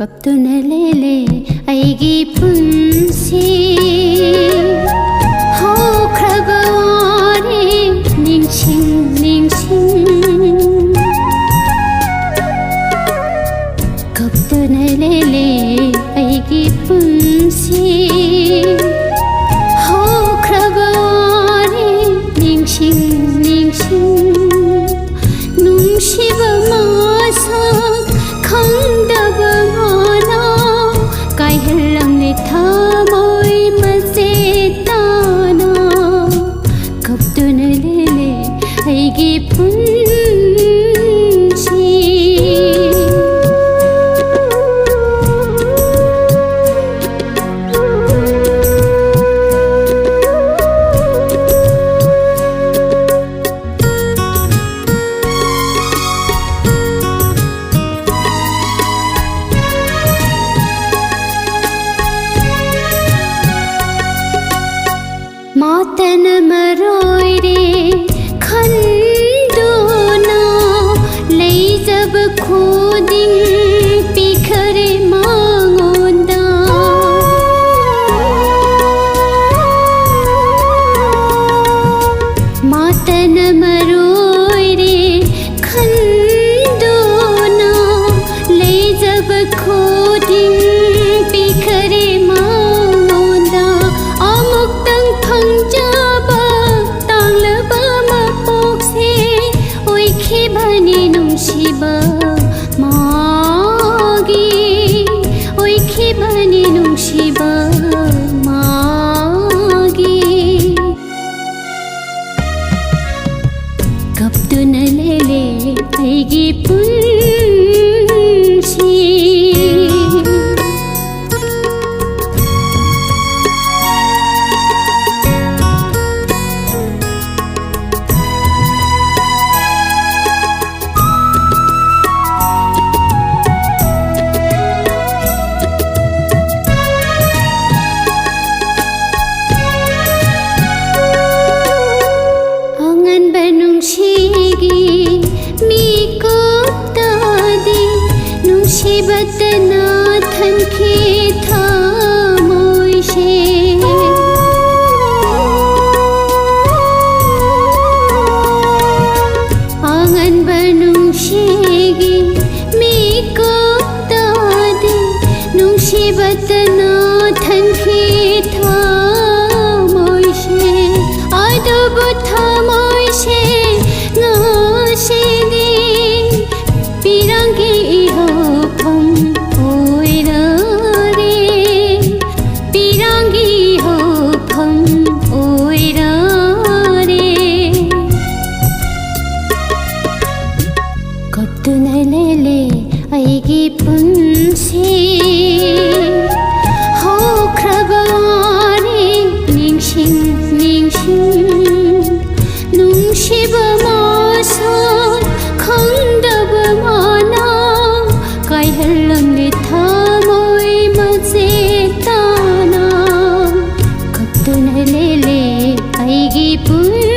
ꯀꯞꯇꯨꯅ ꯂꯦꯂꯦ ꯑꯩꯒꯤ ꯄꯨꯟꯁꯤ ꯍꯧꯈ꯭ꯔꯕ ꯋꯥꯔꯤ ꯅꯤꯡꯁꯤꯡ ꯅꯤꯡꯁꯤꯡ ꯀꯞꯇꯨꯅ ꯂꯦꯂꯦ ꯑꯩꯒꯤ ꯄꯨꯟꯁꯤ ꯍꯧꯈ꯭ꯔꯕ ꯋꯥꯔꯤ ꯅꯤꯡꯁꯤꯡ ꯅꯤꯡꯁꯤꯡ ꯅꯨꯡꯁꯤꯕ ꯃꯁꯛ ꯈꯪꯗꯕ ꯃꯥꯅ ꯀꯥꯏꯍꯜꯂꯝꯂꯦ ꯊꯃꯣꯏ ꯃꯆꯦꯠ ꯇꯥꯅ ꯀꯞꯇꯨꯅ ꯂꯦꯂꯦ ꯑꯩꯒꯤ ꯄꯨꯟꯁꯤ मातन मरोई रे खंदोना लेजब खोदिंग पिखरे मांगोंदा मातन मरोई रे खंदोना लेजब खोदिंग पिखरे मांगोंदा नुंशिबा मागी ओइखिबानि नुंशिबा मागी कप्तुना लेले अइगी पुंसी नुंशिबतना थनखे थामोइशे आंगन बनुंशिगी मिकोतादे नुंशिबतना थनखे थामोइशे आदब थामोइशे नाशिगी पिरंगी कप्तुना लेले अइगी पुंसी हौख्रबा वारी निंशिं निंशिं नुंशिबा मसक खंदबा माना काइहल्लंगले थमोइ मचेत ताना कप्तुना लेले अइगी पुंसी